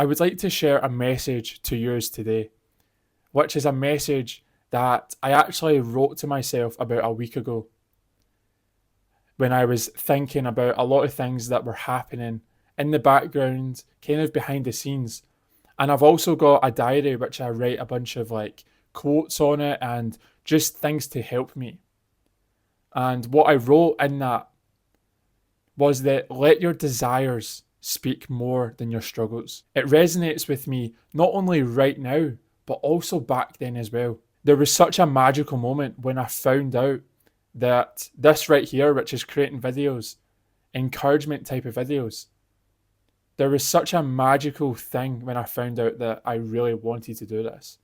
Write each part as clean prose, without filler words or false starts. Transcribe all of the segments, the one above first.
I would like to share a message to yours today, which is a message that I actually wrote to myself about a week ago when I was thinking about a lot of things that were happening in the background, kind of behind the scenes. And I've also got a diary which I write a bunch of like quotes on it and just things to help me. And what I wrote in that was that let your desires speak more than your struggles. It resonates with me not only right now, but also back then as well. There was such a magical moment when I found out that this right here, which is creating videos, encouragement type of videos, there was such a magical thing when I found out that I really wanted to do this.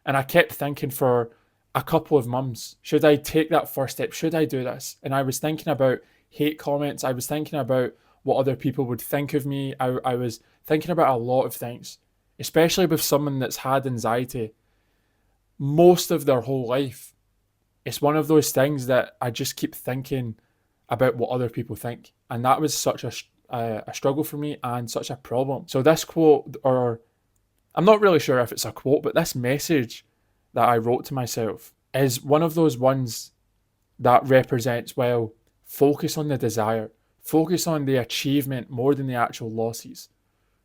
And I kept thinking for a couple of months, should I take that first step? Should I do this? And I was thinking about hate comments. I was thinking about what other people would think of me. I was thinking about a lot of things, especially with someone that's had anxiety most of their whole life. It's one of those things that I just keep thinking about what other people think. And that was such a struggle for me and such a problem. So this quote, or I'm not really sure if it's a quote, but this message that I wrote to myself is one of those ones that represents, well, focus on the desire, focus on the achievement more than the actual losses.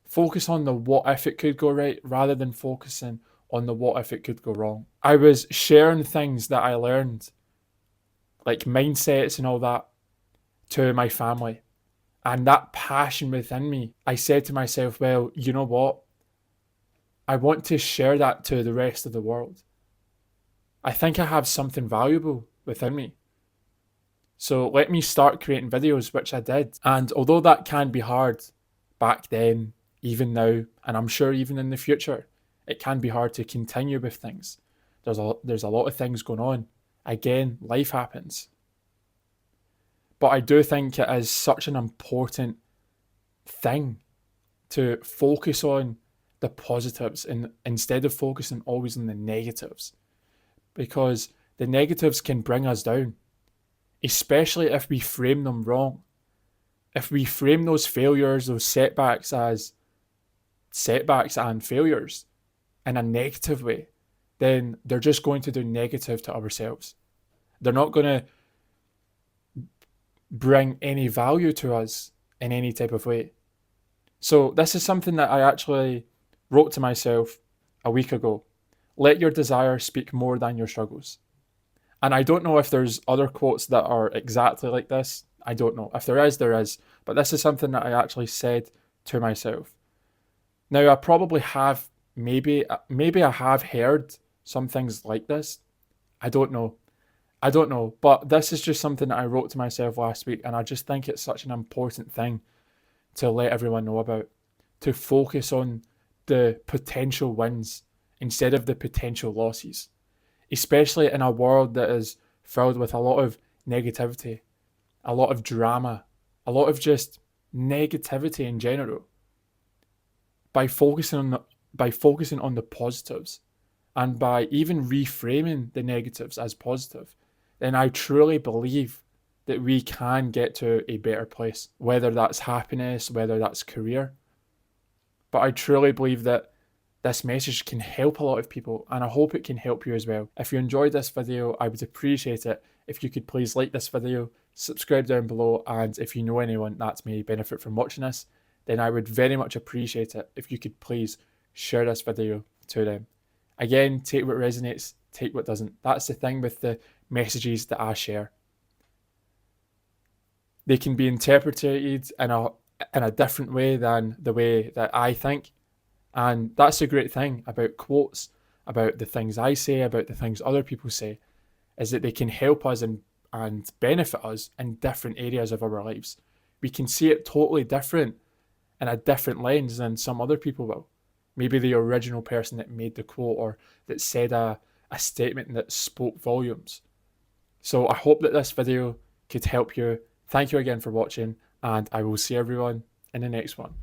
Focus on the what if it could go right rather than focusing on the what if it could go wrong. I was sharing things that I learned, like mindsets and all that, to my family. And that passion within me, I said to myself, well, you know what? I want to share that to the rest of the world. I think I have something valuable within me. So let me start creating videos, which I did. And although that can be hard back then, even now, and I'm sure even in the future, it can be hard to continue with things. There's a lot of things going on. Again, life happens. But I do think it is such an important thing to focus on the positives and instead of focusing always on the negatives, because the negatives can bring us down, especially if we frame them wrong. If we frame those failures, those setbacks as setbacks and failures in a negative way, then they're just going to do negative to ourselves. They're not going to bring any value to us in any type of way. So this is something that I actually wrote to myself a week ago. Let your desire speak more than your struggles. And I don't know if there's other quotes that are exactly like this. I don't know. If there is, there is. But this is something that I actually said to myself. Now, I probably have, maybe I have heard some things like this. I don't know. But this is just something that I wrote to myself last week. And I just think it's such an important thing to let everyone know about. To focus on the potential wins instead of the potential losses, especially in a world that is filled with a lot of negativity, a lot of drama, a lot of just negativity in general. By focusing on the positives and by even reframing the negatives as positive, then I truly believe that we can get to a better place, whether that's happiness, whether that's career. But I truly believe that this message can help a lot of people, and I hope it can help you as well. If you enjoyed this video, I would appreciate it if you could please like this video, subscribe down below, and if you know anyone that may benefit from watching this, then I would very much appreciate it if you could please share this video to them. Again, take what resonates, take what doesn't. That's the thing with the messages that I share. They can be interpreted in a different way than the way that I think. And that's the great thing about quotes, about the things I say, about the things other people say, is that they can help us and benefit us in different areas of our lives. We can see it totally different in a different lens than some other people will. Maybe the original person that made the quote or that said a statement that spoke volumes. So I hope that this video could help you. Thank you again for watching, and I will see everyone in the next one.